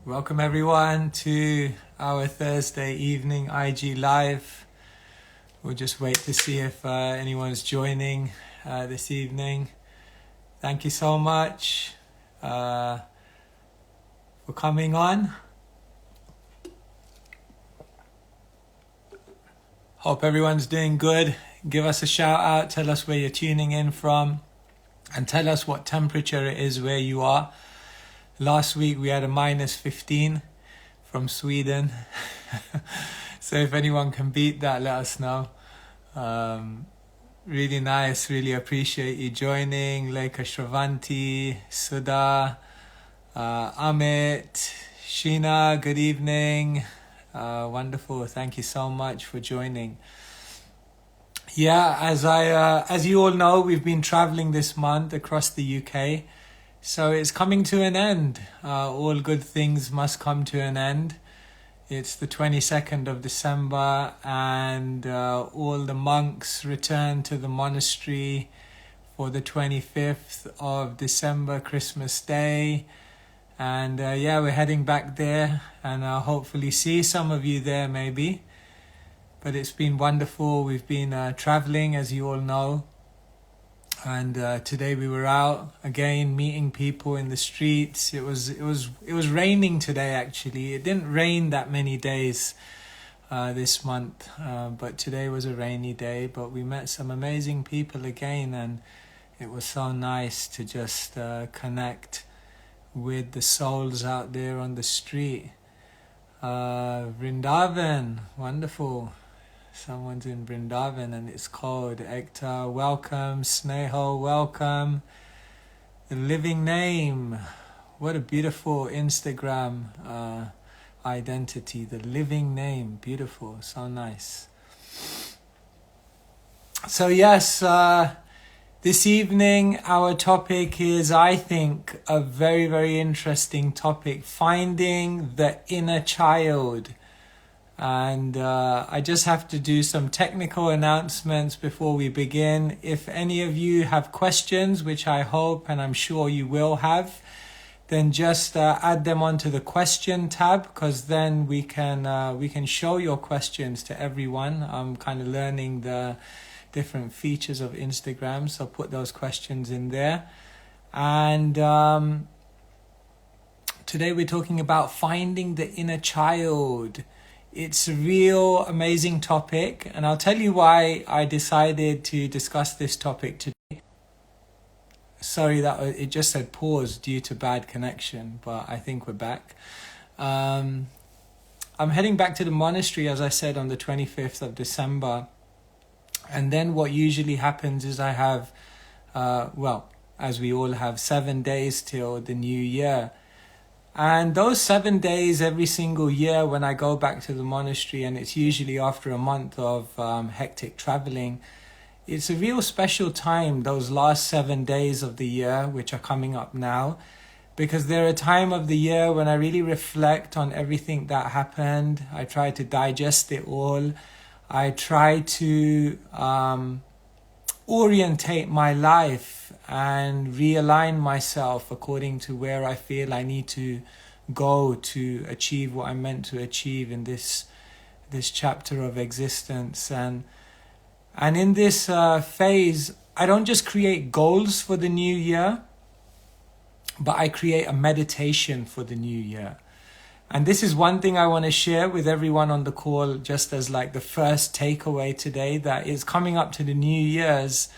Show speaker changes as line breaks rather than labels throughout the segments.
Welcome everyone to our Thursday evening IG Live. We'll just wait to see if anyone's joining this evening. Thank you so much for coming on. Hope everyone's doing good. Give us a shout out, tell us where you're tuning in from, and tell us what temperature it is where you are. Last week we had a -15 from Sweden. So if anyone can beat that, let us know. Really nice, really appreciate you joining. Leica Shravanti, Sudha, Amit, Sheena, good evening. Wonderful, thank you so much for joining. Yeah, as you all know, we've been traveling this month across the UK. So it's coming to an end. All good things must come to an end. It's the 22nd of December and all the monks return to the monastery for the 25th of December, Christmas Day. And we're heading back there and I'll hopefully see some of you there maybe. But it's been wonderful. We've been traveling, as you all know. And today we were out again meeting people in the streets. It was raining today actually. It didn't rain that many days this month, but today was a rainy day. But we met some amazing people again, and it was so nice to just connect with the souls out there on the street. Vrindavan, wonderful. Someone's in Vrindavan and it's cold. Ekta, welcome. Sneho, welcome. The Living Name. What a beautiful Instagram identity. The Living Name. Beautiful. So nice. So yes, this evening our topic is, I think, a very, very interesting topic. Finding the inner child. And I just have to do some technical announcements before we begin. If any of you have questions, which I hope and I'm sure you will have, then just add them onto the question tab, because then we can show your questions to everyone. I'm kind of learning the different features of Instagram, so put those questions in there. And today we're talking about finding the inner child. It's a real amazing topic, and I'll tell you why I decided to discuss this topic today. Sorry that it just said pause due to bad connection, but I think we're back. I'm heading back to the monastery, as I said, on the 25th of December. And then what usually happens is I have, as we all have, 7 days till the new year. And those 7 days every single year when I go back to the monastery, and it's usually after a month of hectic traveling, it's a real special time, those last 7 days of the year, which are coming up now, because they're a time of the year when I really reflect on everything that happened. I try to digest it all. I try to orientate my life and realign myself according to where I feel I need to go to achieve what I'm meant to achieve in this chapter of existence. And in this phase, I don't just create goals for the new year, but I create a meditation for the new year. And this is one thing I want to share with everyone on the call, just as like the first takeaway today, that is coming up to the New Year's.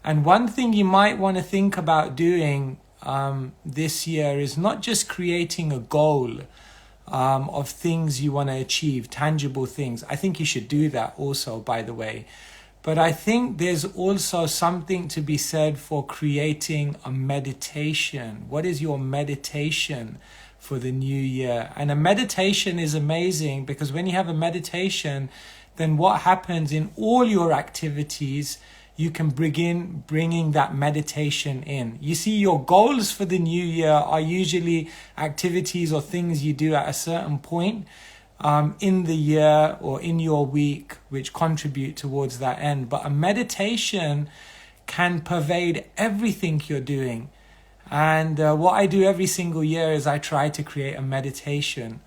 And one thing you might want to think about doing this year is not just creating a goal of things you want to achieve, tangible things. I think you should do that also, by the way. But I think there's also something to be said for creating a meditation. What is your meditation for the new year? And a meditation is amazing, because when you have a meditation, then what happens in all your activities, you can begin bringing that meditation in. You see, your goals for the new year are usually activities or things you do at a certain point in the year or in your week, which contribute towards that end. But a meditation can pervade everything you're doing. And what I do every single year is I try to create a meditation.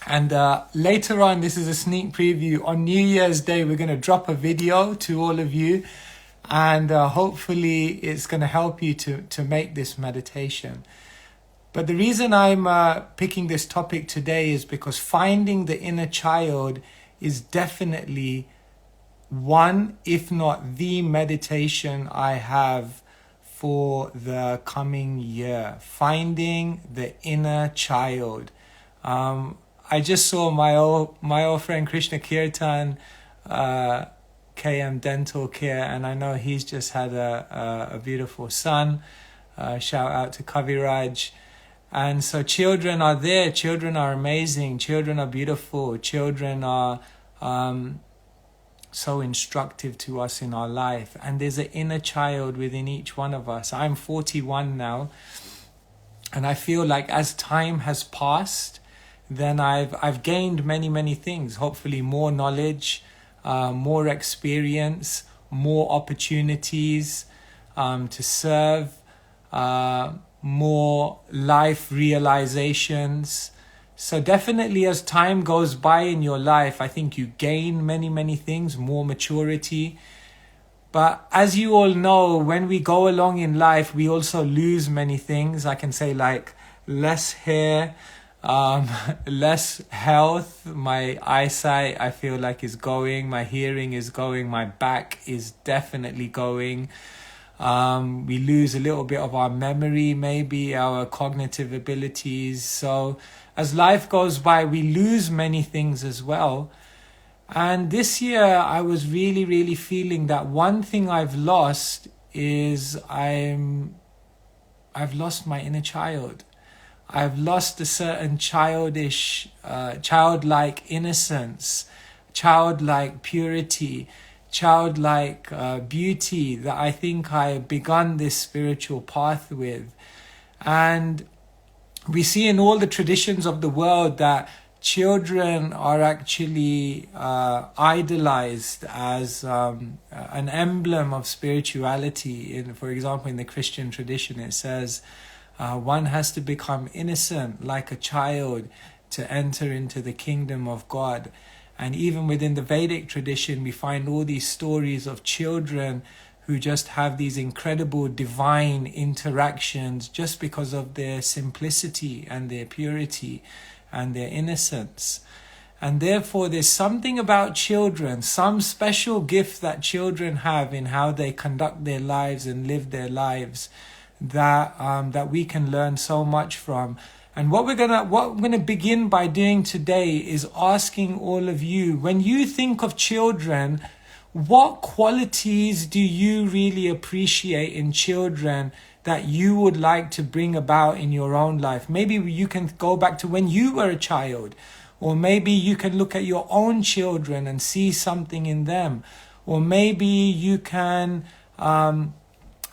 And later on, this is a sneak preview, on New Year's Day, we're going to drop a video to all of you. And hopefully it's going to help you to make this meditation. But the reason I'm picking this topic today is because finding the inner child is definitely one, if not the meditation I have for the coming year. Finding the inner child. I just saw my old friend Krishna Kirtan, KM Dental Care, and I know he's just had a beautiful son. Shout out to Kaviraj. And so children are there. Children are amazing. Children are beautiful. Children are so instructive to us in our life. And there's an inner child within each one of us. I'm 41 now. And I feel like as time has passed, then I've gained many things. Hopefully more knowledge, more experience, more opportunities to serve, more life realizations. So definitely as time goes by in your life, I think you gain many things, more maturity. But as you all know, when we go along in life, we also lose many things. I can say like less hair, less health. My eyesight, I feel like, is going. My hearing is going. My back is definitely going. We lose a little bit of our memory, maybe our cognitive abilities. So as life goes by, we lose many things as well. And this year I was really feeling that one thing I've lost is I've lost my inner child. I've lost a certain childish, childlike innocence, childlike purity, childlike beauty that I think I begun this spiritual path with. And we see in all the traditions of the world that children are actually idolized as an emblem of spirituality. For example, in the Christian tradition, it says one has to become innocent like a child to enter into the kingdom of God. And even within the Vedic tradition, we find all these stories of children who just have these incredible divine interactions just because of their simplicity and their purity and their innocence. And therefore, there's something about children, some special gift that children have in how they conduct their lives and live their lives that we can learn so much from. And what we're gonna begin by doing today is asking all of you, when you think of children, what qualities do you really appreciate in children that you would like to bring about in your own life? Maybe you can go back to when you were a child, or maybe you can look at your own children and see something in them, or maybe you can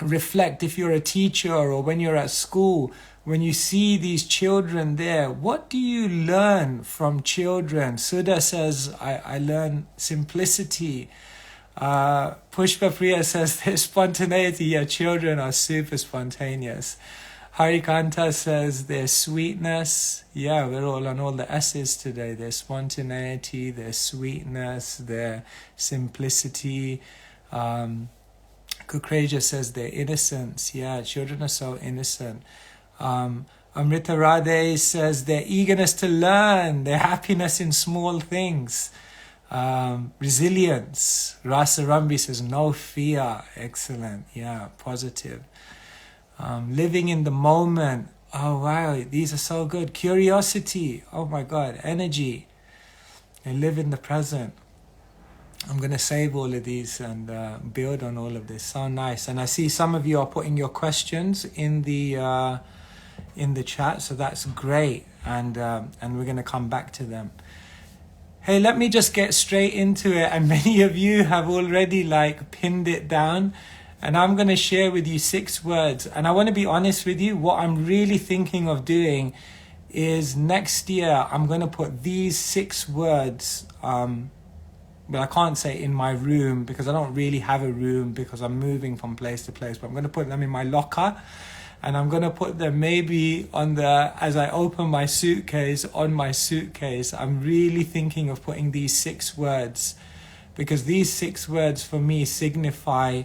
reflect if you're a teacher or when you're at school. When you see these children there, what do you learn from children? Sudha says, I learn simplicity. Pushpa Priya says there's spontaneity. Yeah, children are super spontaneous. Harikanta says there's sweetness. Yeah, we're all on all the S's today. There's spontaneity, there's sweetness, there's simplicity. Kukreja says their innocence. Yeah, children are so innocent. Amrita Radhe says their eagerness to learn, their happiness in small things. Resilience. Rasa Rambi says no fear. Excellent. Yeah, positive. Living in the moment. Oh wow, these are so good. Curiosity. Oh my God. Energy. They live in the present. I'm going to save all of these and build on all of this. So nice. And I see some of you are putting your questions in the chat, so that's great. And we're going to come back to them. Hey, let me just get straight into it. And many of you have already pinned it down. And I'm going to share with you 6 words. And I want to be honest with you, what I'm really thinking of doing is next year, I'm going to put these 6 words, but I can't say in my room because I don't really have a room because I'm moving from place to place. But I'm going to put them in my locker. And I'm going to put them maybe as I open my suitcase, on my suitcase. I'm really thinking of putting these 6 words, because these 6 words for me signify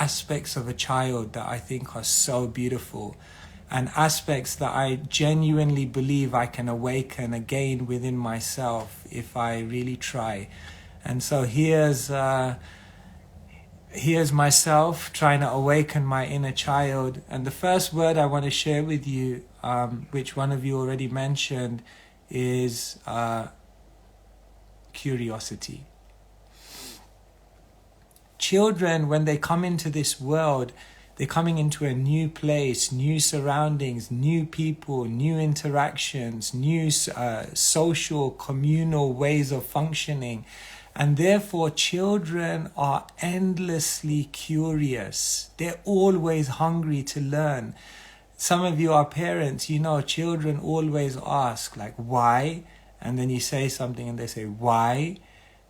aspects of a child that I think are so beautiful, and aspects that I genuinely believe I can awaken again within myself if I really try. And so here's myself trying to awaken my inner child. And the first word I want to share with you, which one of you already mentioned, is curiosity. Children, when they come into this world, they're coming into a new place, new surroundings, new people, new interactions, new social, communal ways of functioning. And therefore, children are endlessly curious. They're always hungry to learn. Some of you are parents, you know, children always ask, like, why? And then you say something and they say, why?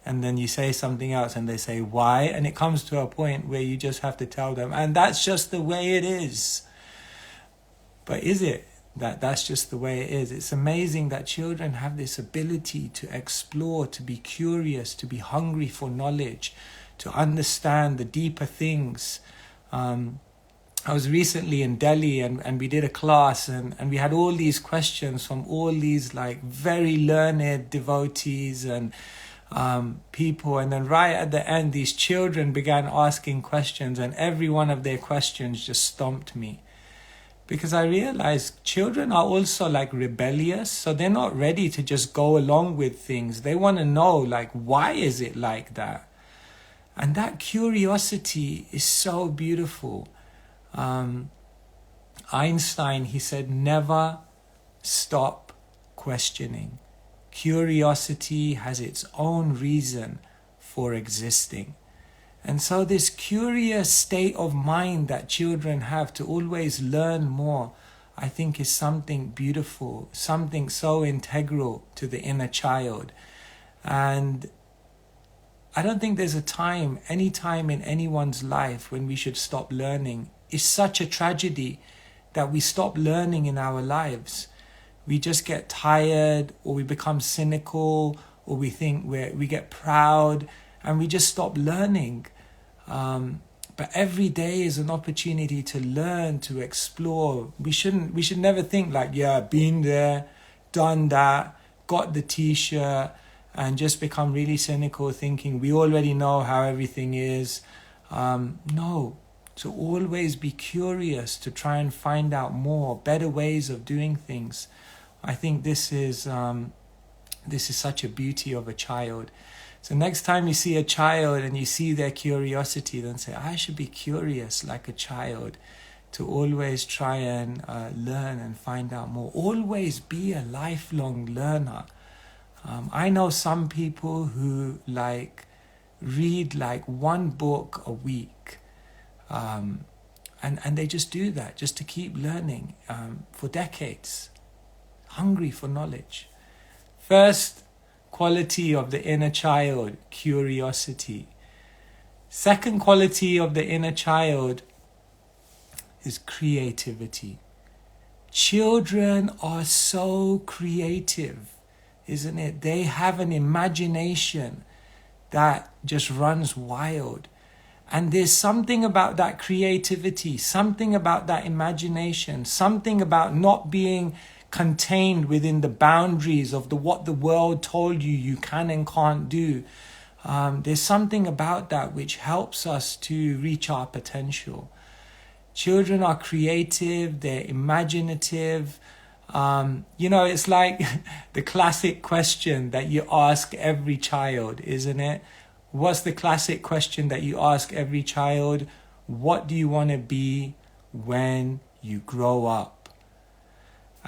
And then you say something else and they say, why? And it comes to a point where you just have to tell them, and that's just the way it is. But is it that's just the way it is? It's amazing that children have this ability to explore, to be curious, to be hungry for knowledge, to understand the deeper things. I was recently in Delhi and we did a class and we had all these questions from all these like very learned devotees and people, and then right at the end these children began asking questions, and every one of their questions just stumped me, because I realized children are also like rebellious, so they're not ready to just go along with things. They want to know, like, why is it like that? And that curiosity is so beautiful. Einstein, he said, never stop questioning. Curiosity has its own reason for existing. And so this curious state of mind that children have to always learn more, I think is something beautiful, something so integral to the inner child. And I don't think there's any time in anyone's life when we should stop learning. It's such a tragedy that we stop learning in our lives. We just get tired, or we become cynical, or we think we get proud, and we just stop learning. But every day is an opportunity to learn, to explore. We should never think like, yeah, been there, done that, got the t-shirt, and just become really cynical, thinking we already know how everything is. No, to always be curious, to try and find out more, better ways of doing things. I think this is such a beauty of a child. So next time you see a child and you see their curiosity, then say, I should be curious like a child, to always try and learn and find out more. Always be a lifelong learner. I know some people who read one book a week, and they just do that just to keep learning for decades. Hungry for knowledge. First quality of the inner child, curiosity. Second quality of the inner child is creativity. Children are so creative, isn't it? They have an imagination that just runs wild. And there's something about that creativity, something about that imagination, something about not being contained within the boundaries of what the world told you can and can't do. There's something about that which helps us to reach our potential. Children are creative, they're imaginative. It's like the classic question that you ask every child, isn't it? What's the classic question that you ask every child? What do you want to be when you grow up?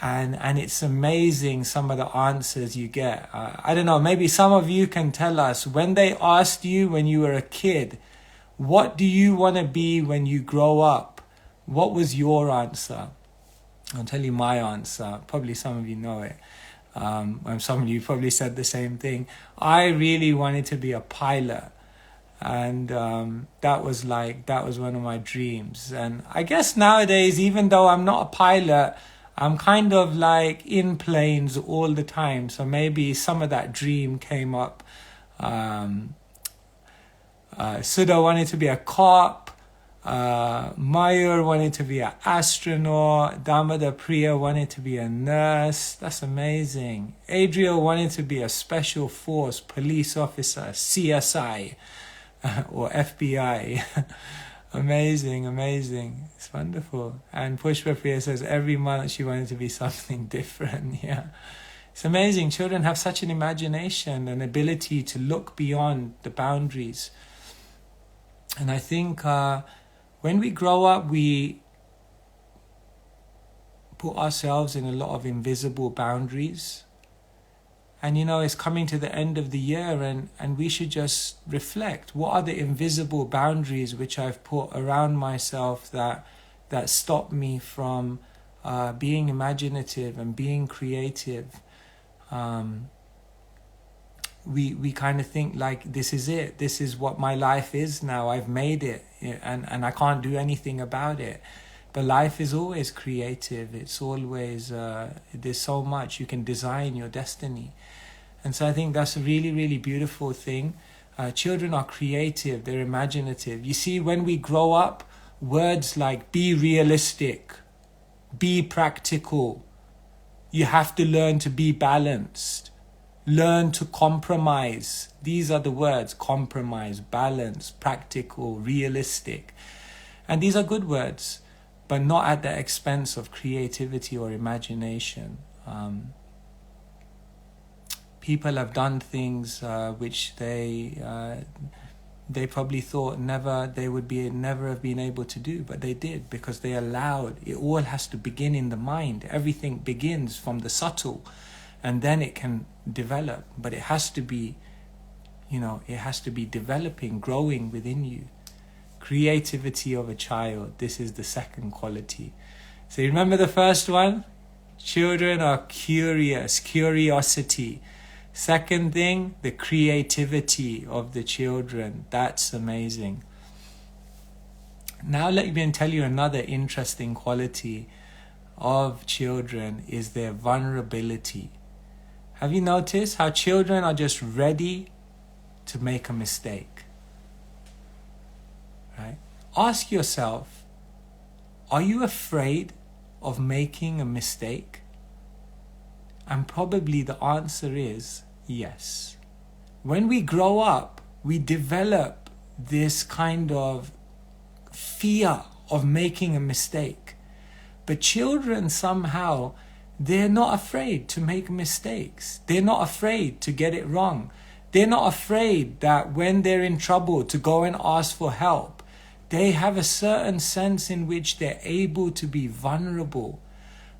And it's amazing some of the answers you get. I don't know, maybe some of you can tell us, when they asked you when you were a kid, what do you want to be when you grow up? What was your answer? I'll tell you my answer. Probably some of you know it. And some of you probably said the same thing. I really wanted to be a pilot. And that was one of my dreams. And I guess nowadays, even though I'm not a pilot, I'm kind of like in planes all the time. So maybe some of that dream came up. Sudha wanted to be a cop. Mayur wanted to be an astronaut. Damodar Priya wanted to be a nurse. That's amazing. Adriel wanted to be a special force police officer, CSI, or FBI. Amazing. It's wonderful. And Pushpa Priya says every month she wanted to be something different. Yeah. It's amazing. Children have such an imagination, an ability to look beyond the boundaries. And I think when we grow up, we put ourselves in a lot of invisible boundaries. And it's coming to the end of the year, and we should just reflect. What are the invisible boundaries which I've put around myself that stop me from being imaginative and being creative? We kind of think like, this is it. This is what my life is now. I've made it, and I can't do anything about it. But life is always creative. It's always, there's so much. You can design your destiny. And so I think that's a really, really beautiful thing. Children are creative. They're imaginative. You see, when we grow up, words like be realistic, be practical, you have to learn to be balanced, learn to compromise. These are the words: compromise, balance, practical, realistic. And these are good words, but not at the expense of creativity or imagination. People have done things which they probably thought they would never have been able to do, but they did, because they allowed. It all has to begin in the mind. Everything begins from the subtle, and then it can develop. But it has to be, it has to be developing, growing within you. Creativity of a child. This is the second quality. So you remember the first one? Children are curious, curiosity. Second thing, the creativity of the children. That's amazing. Now let me tell you another interesting quality of children is their vulnerability. Have you noticed how children are just ready to make a mistake? Right? Ask yourself, are you afraid of making a mistake? And probably the answer is yes. When we grow up, we develop this kind of fear of making a mistake. But children somehow, they're not afraid to make mistakes. They're not afraid to get it wrong. They're not afraid that when they're in trouble to go and ask for help. They have a certain sense in which they're able to be vulnerable.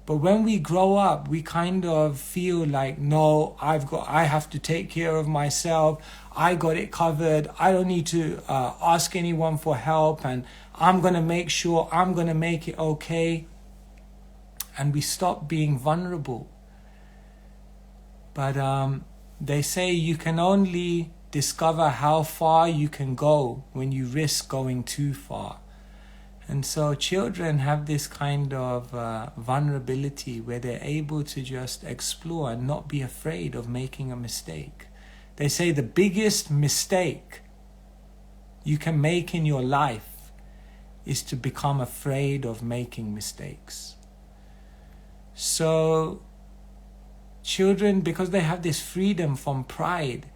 But when we grow up, we kind of feel like, no, I have to take care of myself. I got it covered. I don't need to ask anyone for help, and I'm going to make sure I'm going to make it okay. And we stop being vulnerable. But they say you can only discover how far you can go when you risk going too far. And so children have this kind of vulnerability where they're able to just explore and not be afraid of making a mistake. They say the biggest mistake you can make in your life is to become afraid of making mistakes. So children, because they have this freedom from pride,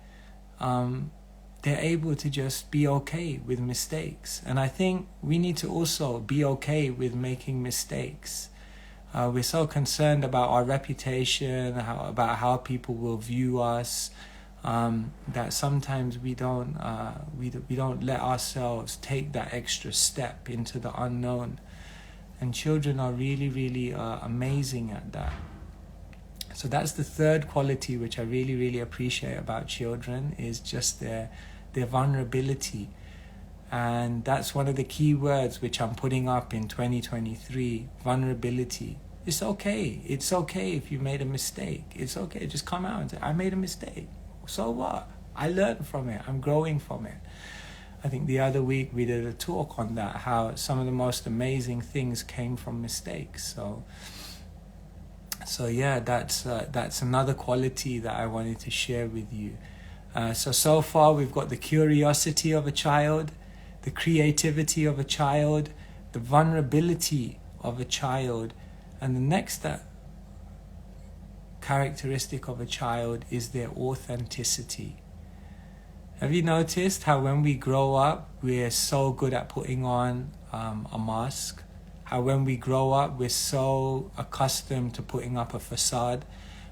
they're able to just be okay with mistakes. And I think we need to also be okay with making mistakes. We're so concerned about our reputation, about how people will view us, that sometimes we don't let ourselves take that extra step into the unknown. And children are really, really amazing at that. So that's the third quality which I really, really appreciate about children, is just their vulnerability. And that's one of the key words which I'm putting up in 2023, vulnerability. It's okay. It's okay if you made a mistake. It's okay. Just come out and say, I made a mistake. So what? I learned from it. I'm growing from it. I think the other week we did a talk on that, how some of the most amazing things came from mistakes. So yeah, that's another quality that I wanted to share with you. So far we've got the curiosity of a child, the creativity of a child, the vulnerability of a child, and the next characteristic of a child is their authenticity. Have you noticed how when we grow up, we're so good at putting on a mask? How when we grow up, we're so accustomed to putting up a facade?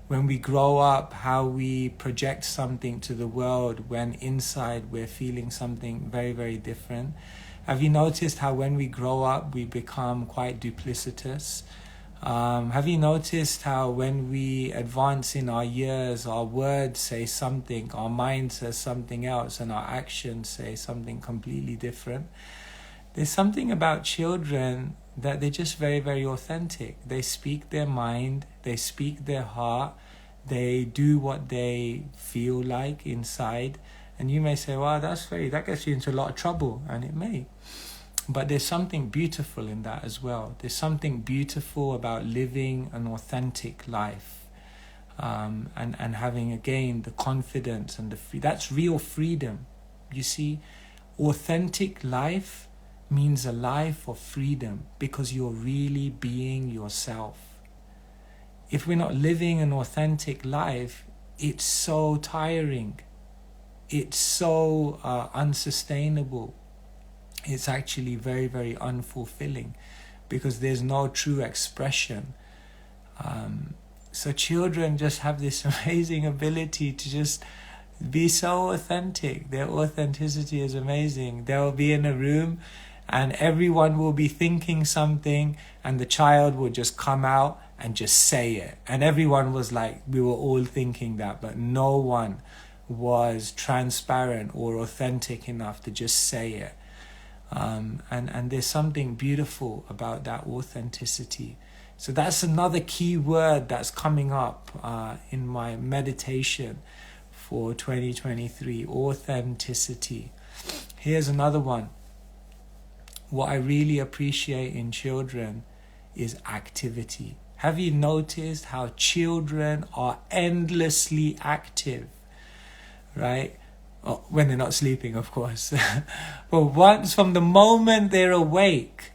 When we grow up, how we project something to the world when inside we're feeling something very, very different? Have you noticed how when we grow up, we become quite duplicitous? Have you noticed how when we advance in our years, our words say something, our mind says something else, and our actions say something completely different? There's something about children that they're just very, very authentic. They speak their mind, they speak their heart, they do what they feel like inside. And you may say, wow, that gets you into a lot of trouble, and it may. But there's something beautiful in that as well. There's something beautiful about living an authentic life, and having, again, the confidence and that's real freedom. You see, authentic life means a life of freedom because you're really being yourself. If we're not living an authentic life, it's so tiring. It's so unsustainable. It's actually very, very unfulfilling because there's no true expression. So children just have this amazing ability to just be so authentic. Their authenticity is amazing. They'll be in a room and everyone will be thinking something and the child will just come out and just say it. And everyone was like, we were all thinking that, but no one was transparent or authentic enough to just say it. And there's something beautiful about that authenticity. So that's another key word that's coming up in my meditation for 2023, authenticity. Here's another one. What I really appreciate in children is activity. Have you noticed how children are endlessly active, right? Oh, when they're not sleeping, of course. But from the moment they're awake,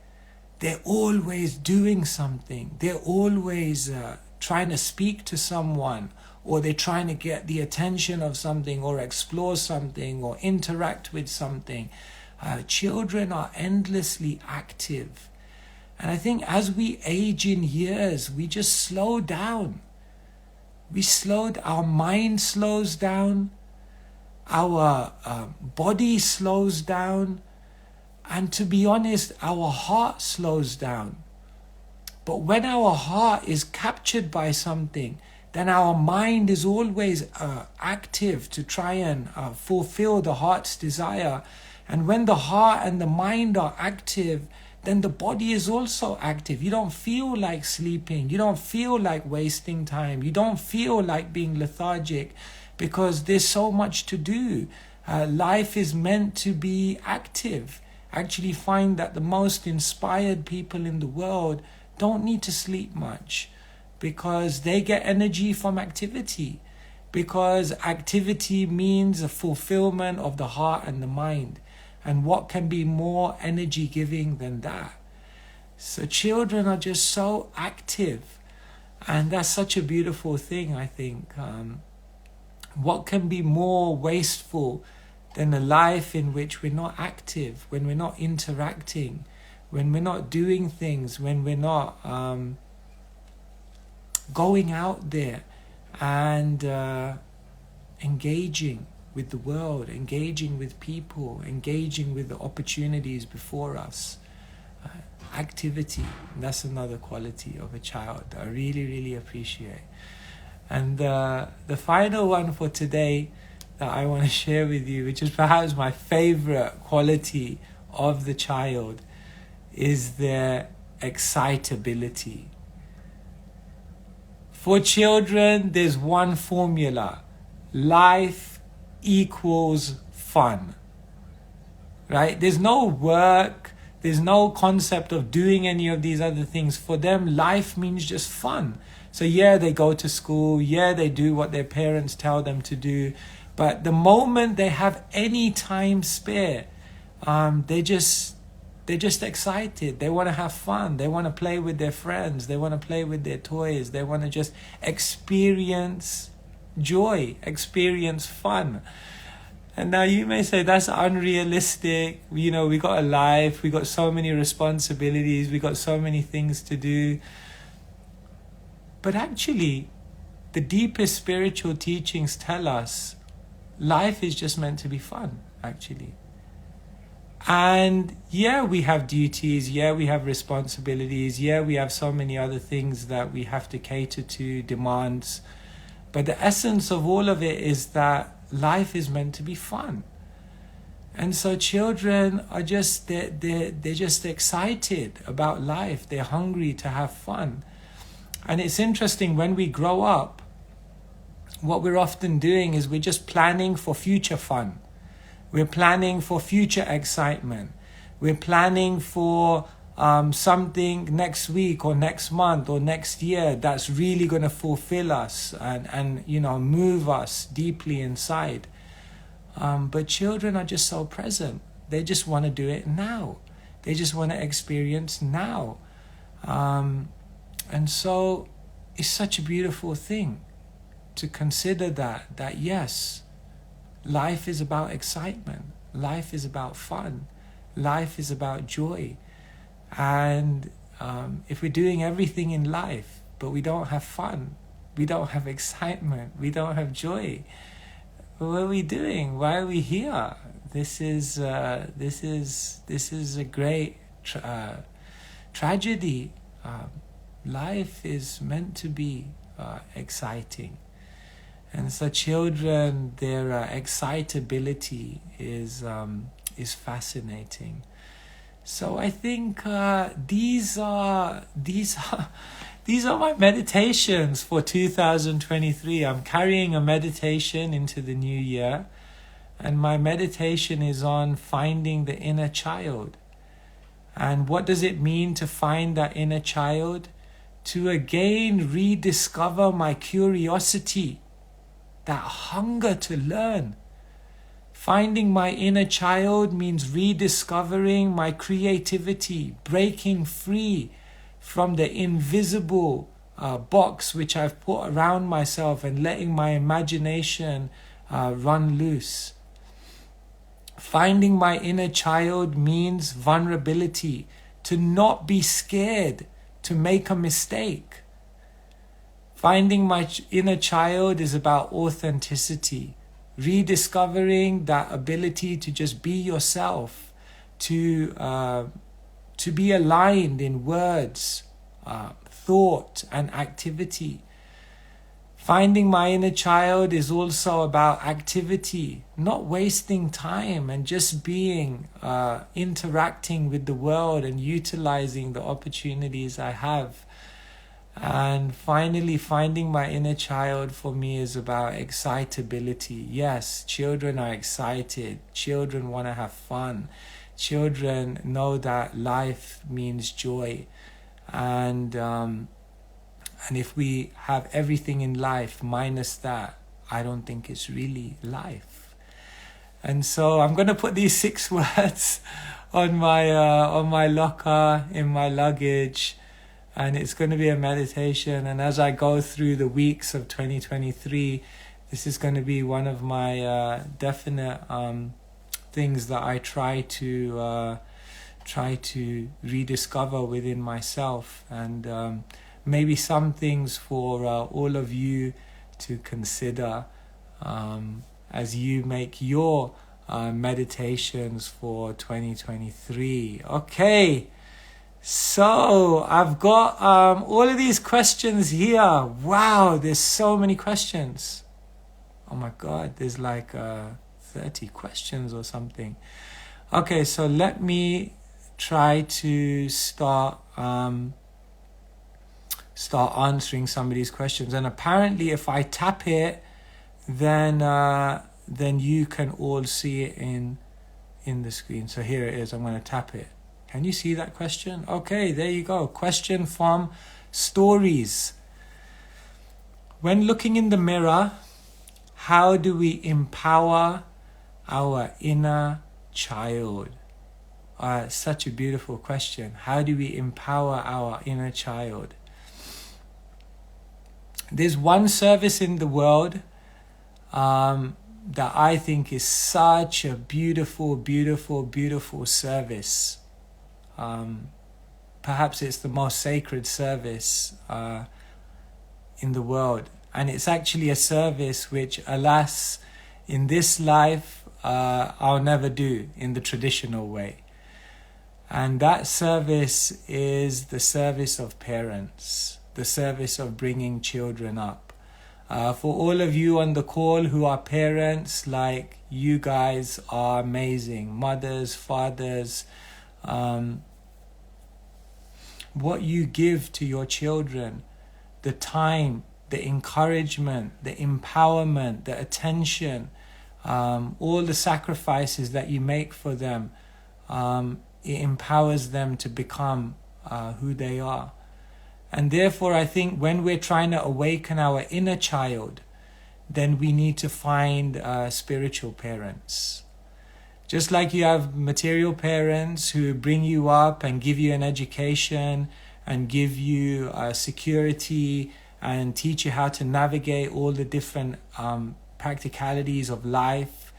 they're always doing something. They're always trying to speak to someone, or they're trying to get the attention of something, or explore something, or interact with something. Children are endlessly active. And I think as we age in years, we just slow down. Our mind slows down. Our body slows down, and to be honest, our heart slows down. But when our heart is captured by something, then our mind is always active to try and fulfill the heart's desire. And when the heart and the mind are active, then the body is also active. You don't feel like sleeping. You don't feel like wasting time. You don't feel like being lethargic, because there's so much to do. Life is meant to be active. I actually find that the most inspired people in the world don't need to sleep much, because they get energy from activity. Because activity means a fulfillment of the heart and the mind. And what can be more energy giving than that? So children are just so active. And that's such a beautiful thing, I think. What can be more wasteful than a life in which we're not active, when we're not interacting, when we're not doing things, when we're not going out there and engaging with the world, engaging with people, engaging with the opportunities before us. Activity, that's another quality of a child that I really, really appreciate. And the final one for today that I want to share with you, which is perhaps my favorite quality of the child, is their excitability. For children, there's one formula: life equals fun. right? There's no work, there's no concept of doing any of these other things. For them, life means just fun. So yeah, they go to school, yeah, they do what their parents tell them to do, but the moment they have any time spare, they're just excited. They want to have fun. They want to play with their friends. They want to play with their toys. They want to just experience joy, experience fun. And now you may say that's unrealistic. You know, we got a life, we got so many responsibilities, we got so many things to do. But actually, the deepest spiritual teachings tell us life is just meant to be fun, actually. And yeah, we have duties, yeah, we have responsibilities, yeah, we have so many other things that we have to cater to, demands. But the essence of all of it is that life is meant to be fun. And so children are just, they're just excited about life. They're hungry to have fun. And it's interesting, when we grow up, what we're often doing is we're just planning for future fun. We're planning for future excitement. We're planning for something next week or next month or next year that's really going to fulfill us and you know, move us deeply inside. But children are just so present. They just want to do it now. They just want to experience now. And so it's such a beautiful thing to consider that yes, life is about excitement. Life is about fun. Life is about joy. And if we're doing everything in life, but we don't have fun, we don't have excitement, we don't have joy, what are we doing? Why are we here? This is a great tragedy. Life is meant to be exciting. And so children, their excitability is fascinating. So I think these are my meditations for 2023. I'm carrying a meditation into the new year, and my meditation is on finding the inner child. And what does it mean to find that inner child? To again rediscover my curiosity, that hunger to learn. Finding my inner child means rediscovering my creativity, breaking free from the invisible box which I've put around myself and letting my imagination run loose. Finding my inner child means vulnerability, to not be scared to make a mistake. Finding my inner child is about authenticity, rediscovering that ability to just be yourself, to be aligned in words, thought, and activity. Finding my inner child is also about activity, not wasting time and just being, interacting with the world and utilizing the opportunities I have. And finally, finding my inner child for me is about excitability. Yes, children are excited. Children want to have fun. Children know that life means joy. And if we have everything in life minus that, I don't think it's really life. And so I'm going to put these 6 words on my locker, in my luggage. And it's going to be a meditation. And as I go through the weeks of 2023, this is going to be one of my definite things that I try to rediscover within myself. And maybe some things for all of you to consider as you make your meditations for 2023. Okay. So I've got all of these questions here. Wow, there's so many questions. Oh my God, there's like 30 questions or something. Okay, so let me try to start answering some of these questions. And apparently, if I tap it, then you can all see it in in the screen. So here it is. I'm going to tap it. Can you see that question? Okay, there you go. Question from Stories. When looking in the mirror, how do we empower our inner child? Such a beautiful question. How do we empower our inner child? There's one service in the world that I think is such a beautiful, beautiful, beautiful service. Perhaps it's the most sacred service in the world. And it's actually a service which, alas, in this life, I'll never do in the traditional way. And that service is the service of parents, the service of bringing children up. For all of you on the call who are parents, like, you guys are amazing. Mothers, fathers, what you give to your children, the time, the encouragement, the empowerment, the attention, all the sacrifices that you make for them, it empowers them to become who they are. And therefore, I think when we're trying to awaken our inner child, then we need to find spiritual parents. Just like you have material parents who bring you up and give you an education and give you security and teach you how to navigate all the different practicalities of life,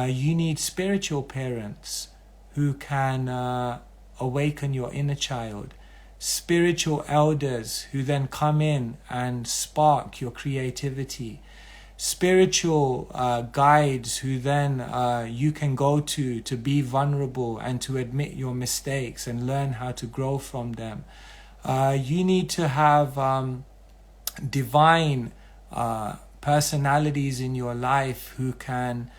you need spiritual parents who can awaken your inner child. Spiritual elders who then come in and spark your creativity. Spiritual guides who then you can go to be vulnerable and to admit your mistakes and learn how to grow from them. You need to have divine personalities in your life who can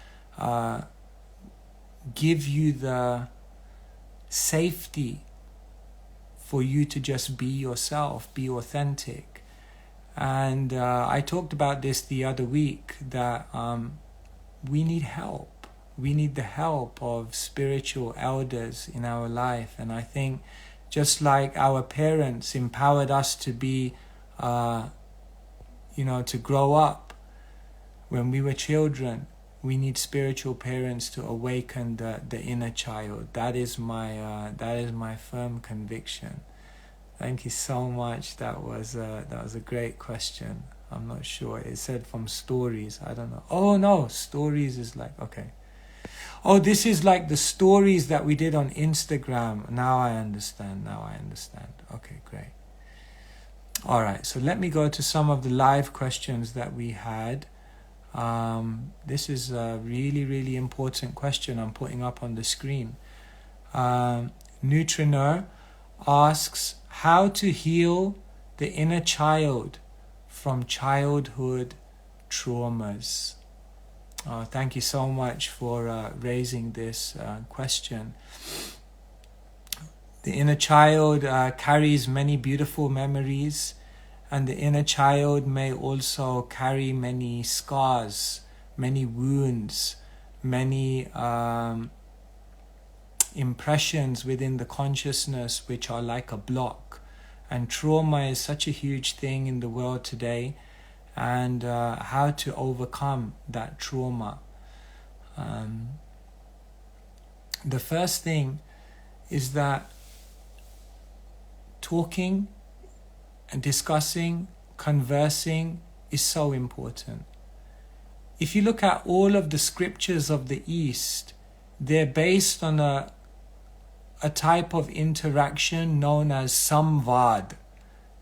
give you the safety for you to just be yourself, be authentic. And I talked about this the other week, that we need help. We need the help of spiritual elders in our life. And I think just like our parents empowered us to be, to grow up when we were children, we need spiritual parents to awaken the inner child. That is my firm conviction. Thank you so much. That was a great question. I'm not sure. It said from Stories. I don't know. Oh no, Stories is like, okay. Oh, this is like the stories that we did on Instagram. Now I understand. Okay, great. All right. So let me go to some of the live questions that we had. This is a really, really important question I'm putting up on the screen. Nutrinor asks, how to heal the inner child from childhood traumas. Thank you so much for raising this question. The inner child carries many beautiful memories, and the inner child may also carry many scars, many wounds, many impressions within the consciousness which are like a block. And trauma is such a huge thing in the world today, and how to overcome that trauma. The first thing is that talking and discussing, conversing is so important. If you look at all of the scriptures of the East, they're based on a type of interaction known as samvad.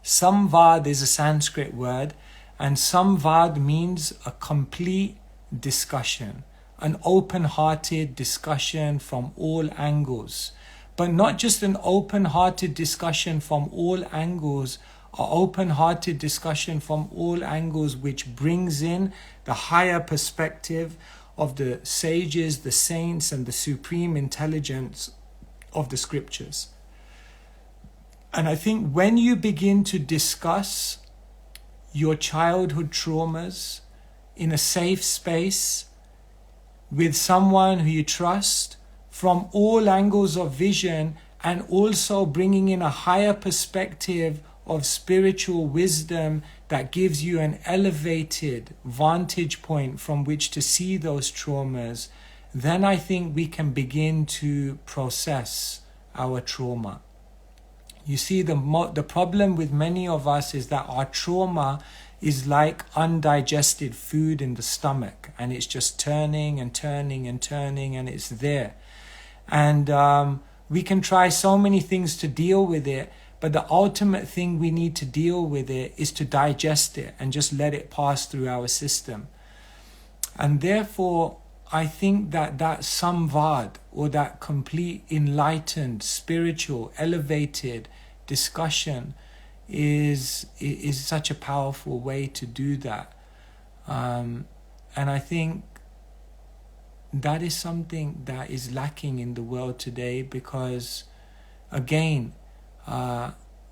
Samvad is a Sanskrit word, and samvad means a complete discussion, an open-hearted discussion from all angles. But not just an open-hearted discussion from all angles, an open-hearted discussion from all angles which brings in the higher perspective of the sages, the saints, and the supreme intelligence of the scriptures. And I think when you begin to discuss your childhood traumas in a safe space with someone who you trust, from all angles of vision, and also bringing in a higher perspective of spiritual wisdom that gives you an elevated vantage point from which to see those traumas, then I think we can begin to process our trauma. You see, the problem with many of us is that our trauma is like undigested food in the stomach, and it's just turning and turning and turning, and it's there. And we can try so many things to deal with it, but the ultimate thing we need to deal with it is to digest it and just let it pass through our system. And therefore, I think that samvad, or that complete enlightened, spiritual, elevated discussion is such a powerful way to do that. And I think that is something that is lacking in the world today, because again,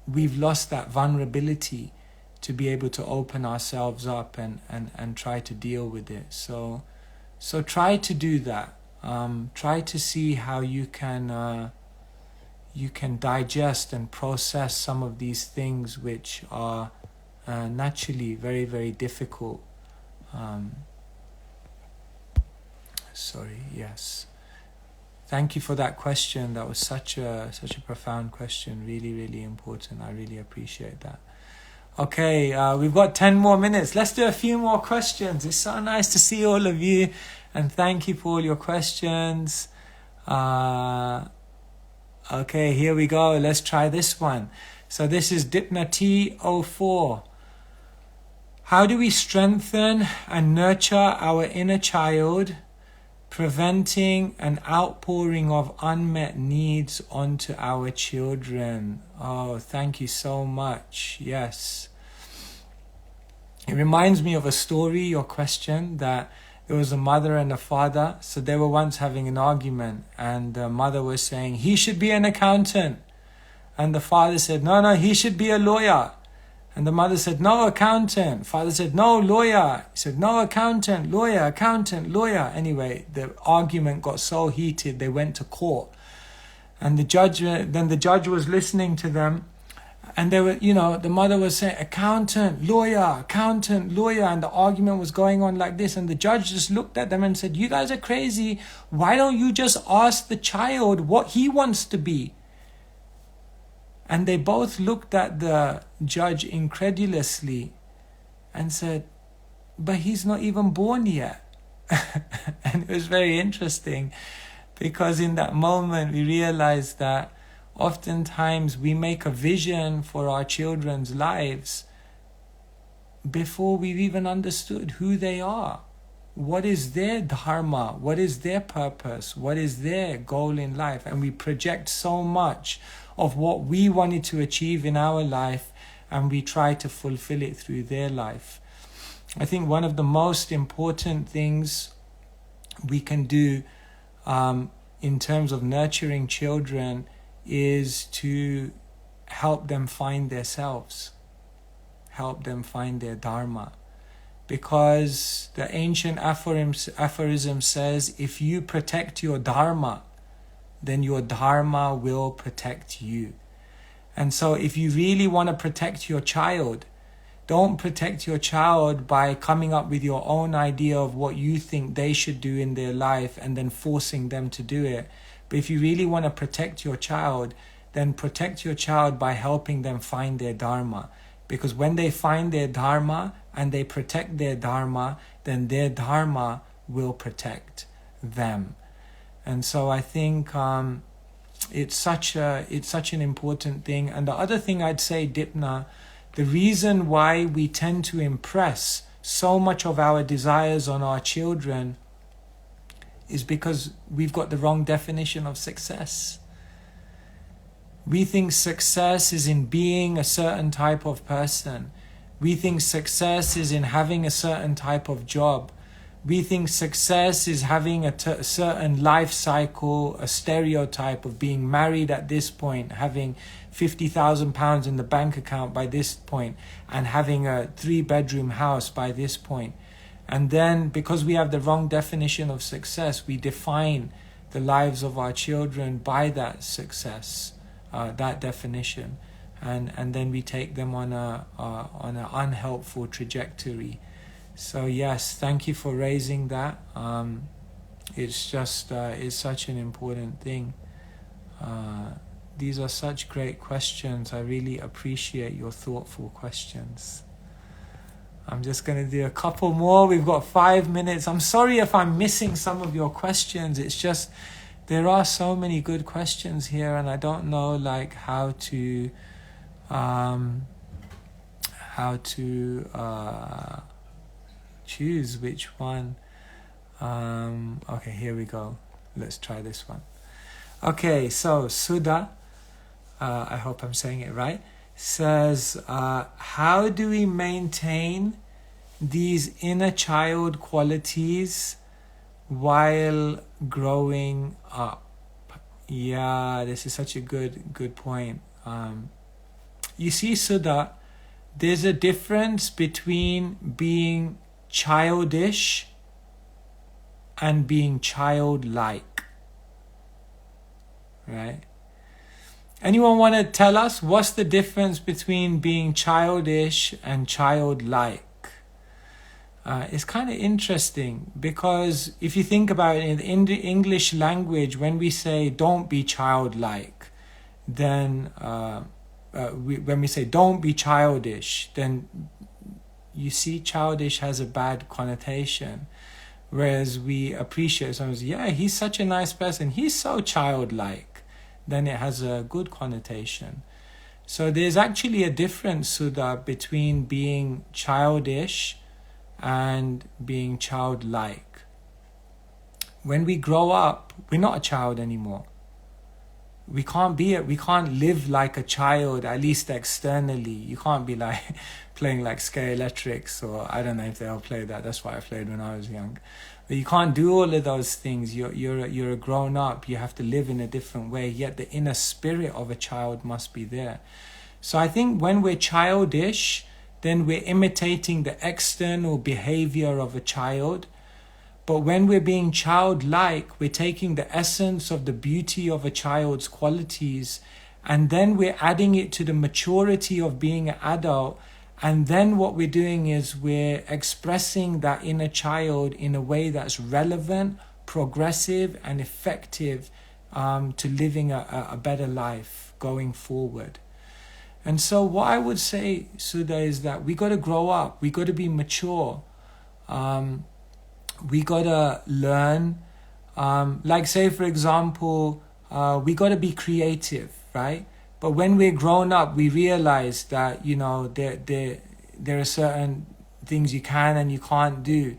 we've lost that vulnerability to be able to open ourselves up and try to deal with it. So try to do that. Try to see how you can digest and process some of these things which are naturally very, very difficult. Yes. Thank you for that question. That was such a profound question. Really, really important. I really appreciate that. Okay, we've got 10 more minutes. Let's do a few more questions. It's so nice to see all of you, and thank you for all your questions. Okay, here we go. Let's try this one. So this is Dipna T04. How do we strengthen and nurture our inner child, preventing an outpouring of unmet needs onto our children? Oh, thank you so much. Yes. It reminds me of a story, your question, that there was a mother and a father. So they were once having an argument, and the mother was saying, he should be an accountant. And the father said, no, he should be a lawyer. And the mother said, no, accountant. Father said, no, lawyer. He said, no, accountant, lawyer, accountant, lawyer. Anyway, the argument got so heated, they went to court. And the judge was listening to them. And they were, the mother was saying, accountant, lawyer, and the argument was going on like this. And the judge just looked at them and said, you guys are crazy. Why don't you just ask the child what he wants to be? And they both looked at the judge incredulously and said, but he's not even born yet. And it was very interesting, because in that moment we realized that oftentimes we make a vision for our children's lives before we've even understood who they are. What is their dharma? What is their purpose? What is their goal in life? And we project so much of what we wanted to achieve in our life, and we try to fulfill it through their life. I think one of the most important things we can do in terms of nurturing children is to help them find themselves, help them find their dharma. Because the ancient aphorism says, if you protect your dharma, then your dharma will protect you. And so if you really want to protect your child, don't protect your child by coming up with your own idea of what you think they should do in their life and then forcing them to do it. But if you really want to protect your child, then protect your child by helping them find their dharma. Because when they find their dharma and they protect their dharma, then their dharma will protect them. And so I think it's such an important thing. And the other thing I'd say, Dipna, the reason why we tend to impress so much of our desires on our children is because we've got the wrong definition of success. We think success is in being a certain type of person. We think success is in having a certain type of job. We think success is having a certain life cycle, a stereotype of being married at this point, having £50,000 in the bank account by this point, and having a 3-bedroom house by this point. And then, because we have the wrong definition of success, we define the lives of our children by that success, that definition, and then we take them on an unhelpful trajectory. So yes, thank you for raising that. It's just it's such an important thing. These are such great questions. I really appreciate your thoughtful questions. I'm just going to do a couple more. We've got 5 minutes. I'm sorry if I'm missing some of your questions. It's just there are so many good questions here, and I don't know like how to choose which one. Okay, here we go. Let's try this one. Okay, so Sudha, I hope I'm saying it right, says, how do we maintain these inner child qualities while growing up? Yeah, this is such a good point. You see, Sudha, there's a difference between being childish and being childlike, right? Anyone want to tell us what's the difference between being childish and childlike? It's kind of interesting because if you think about it, in the English language, when we say don't be childlike, then when we say don't be childish, then you see childish has a bad connotation. Whereas we appreciate someone, yeah, he's such a nice person, he's so childlike, then it has a good connotation. So there's actually a difference, Sudha, between being childish and being childlike. When we grow up, we're not a child anymore. We can't be it. We can't live like a child, at least externally. You can't be like playing like Scalextrics, or I don't know if they'll play that. That's what I played when I was young. But you can't do all of those things. You're a grown up. You have to live in a different way. Yet the inner spirit of a child must be there. So I think when we're childish, then we're imitating the external behavior of a child. But when we're being childlike, we're taking the essence of the beauty of a child's qualities, and then we're adding it to the maturity of being an adult. And then what we're doing is we're expressing that inner child in a way that's relevant, progressive, and effective to living a better life going forward. And so what I would say, Sudha, is that we got to grow up. We got to be mature. We got to learn. Like say, for example, we got to be creative, right? But when we're grown up, we realize that, you know, there are certain things you can and you can't do.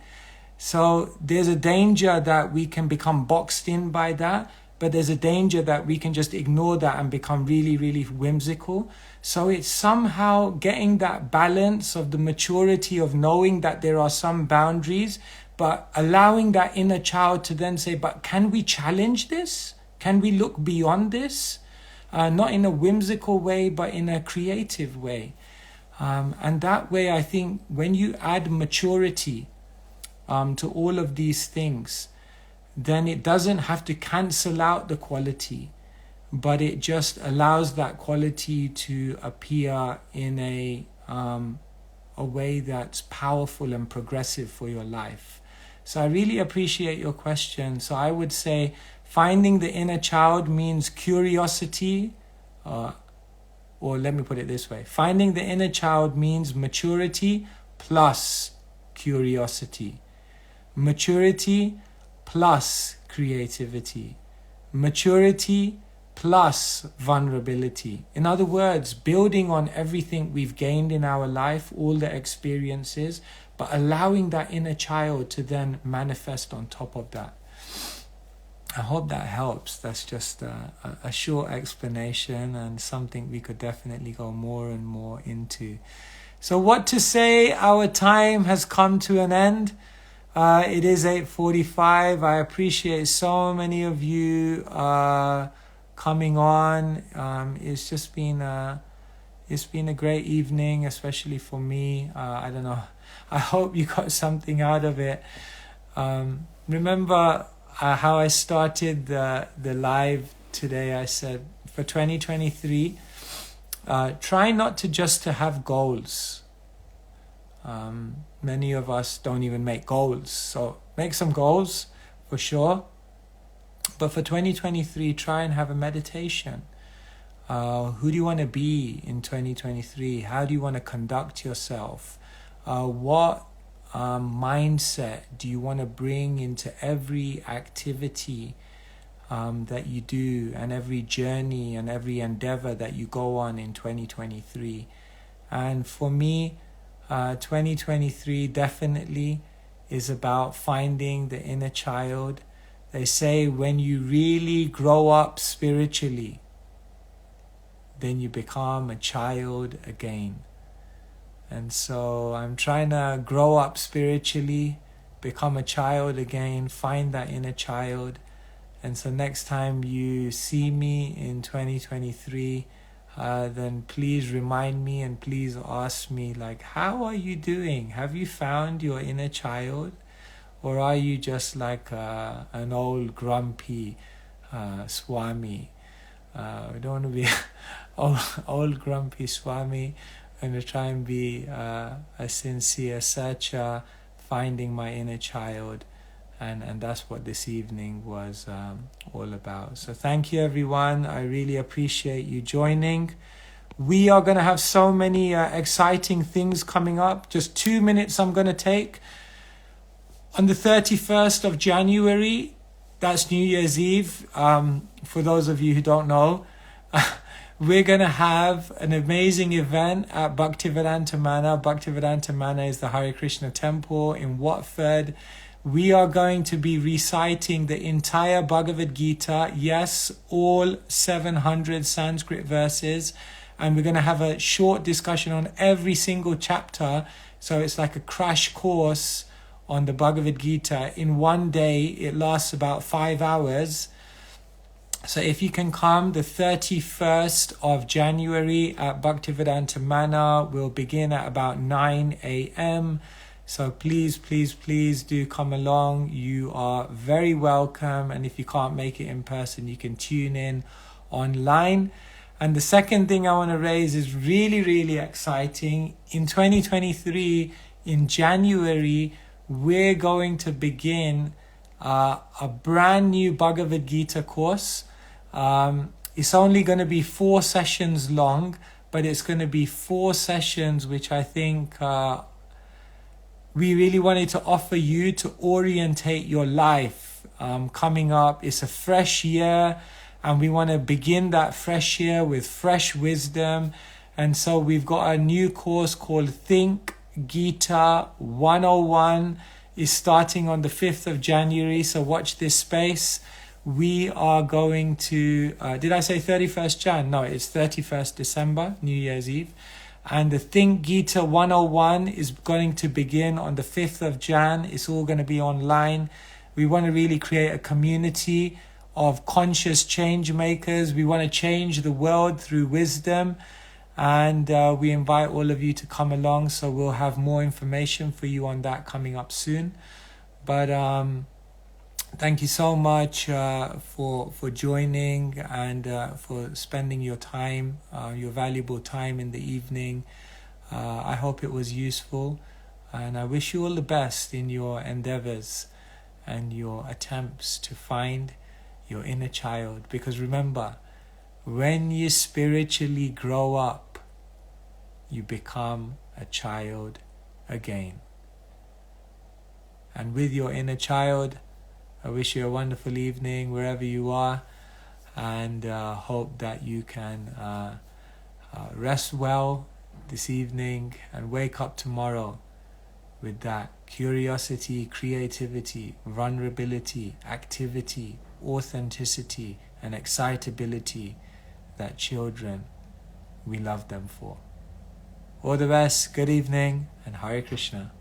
So there's a danger that we can become boxed in by that, but there's a danger that we can just ignore that and become really, really whimsical. So it's somehow getting that balance of the maturity of knowing that there are some boundaries, but allowing that inner child to then say, but can we challenge this? Can we look beyond this? Not in a whimsical way, but in a creative way. And that way, I think when you add maturity to all of these things, then it doesn't have to cancel out the quality, but it just allows that quality to appear in a way that's powerful and progressive for your life. So I really appreciate your question. So I would say finding the inner child means curiosity, or let me put it this way. Finding the inner child means maturity plus curiosity. Maturity plus creativity. Maturity plus vulnerability. In other words, building on everything we've gained in our life, all the experiences, but allowing that inner child to then manifest on top of that. I hope that helps. That's just a short explanation and something we could definitely go more and more into. So what to say? Our time has come to an end. It is 8:45. I appreciate so many of you coming on. It's just been it's been a great evening, especially for me. I don't know. I hope you got something out of it. Remember, how I started the live today, I said for 2023, try not to just to have goals. Many of us don't even make goals, so make some goals for sure. But for 2023, try and have a meditation. Who do you want to be in 2023? How do you want to conduct yourself? What mindset do you want to bring into every activity that you do, and every journey and every endeavor that you go on in 2023? And for me, 2023 definitely is about finding the inner child. They say when you really grow up spiritually, then you become a child again. And so I'm trying to grow up spiritually, become a child again, find that inner child. And so next time you see me in 2023, then please remind me and please ask me, like, how are you doing? Have you found your inner child? Or are you just like an old grumpy Swami? We don't want to be old grumpy Swami. I'm going to try and be a sincere searcher, finding my inner child. And that's what this evening was all about. So thank you, everyone. I really appreciate you joining. We are going to have so many exciting things coming up. Just 2 minutes I'm going to take. On the 31st of January, that's New Year's Eve. For those of you who don't know, we're going to have an amazing event at Bhaktivedanta Mana. Bhaktivedanta Mana is the Hare Krishna temple in Watford. We are going to be reciting the entire Bhagavad Gita. Yes, all 700 Sanskrit verses. And we're going to have a short discussion on every single chapter. So it's like a crash course on the Bhagavad Gita. In one day, it lasts about 5 hours. So if you can come, the 31st of January at Bhaktivedanta Mana will begin at about 9 a.m. So please, please, please do come along. You are very welcome. And if you can't make it in person, you can tune in online. And the second thing I want to raise is really, really exciting. In 2023, in January, we're going to begin a brand new Bhagavad Gita course. It's only going to be 4 sessions long, but it's going to be 4 sessions which I think we really wanted to offer you to orientate your life coming up. It's a fresh year, and we want to begin that fresh year with fresh wisdom. And so we've got a new course called Think Gita 101. Is starting on the 5th of January, so watch this space. We are going to, did I say 31st Jan? No, it's 31st December, New Year's Eve. And the Think Gita 101 is going to begin on the 5th of Jan. It's all going to be online. We want to really create a community of conscious change makers. We want to change the world through wisdom. And we invite all of you to come along. So we'll have more information for you on that coming up soon. But thank you so much for joining and for spending your time, your valuable time in the evening. I hope it was useful. And I wish you all the best in your endeavors and your attempts to find your inner child. Because remember, when you spiritually grow up, you become a child again. And with your inner child, I wish you a wonderful evening wherever you are, and hope that you can rest well this evening and wake up tomorrow with that curiosity, creativity, vulnerability, activity, authenticity, and excitability that children, we love them for. All the best, good evening, and Hare Krishna.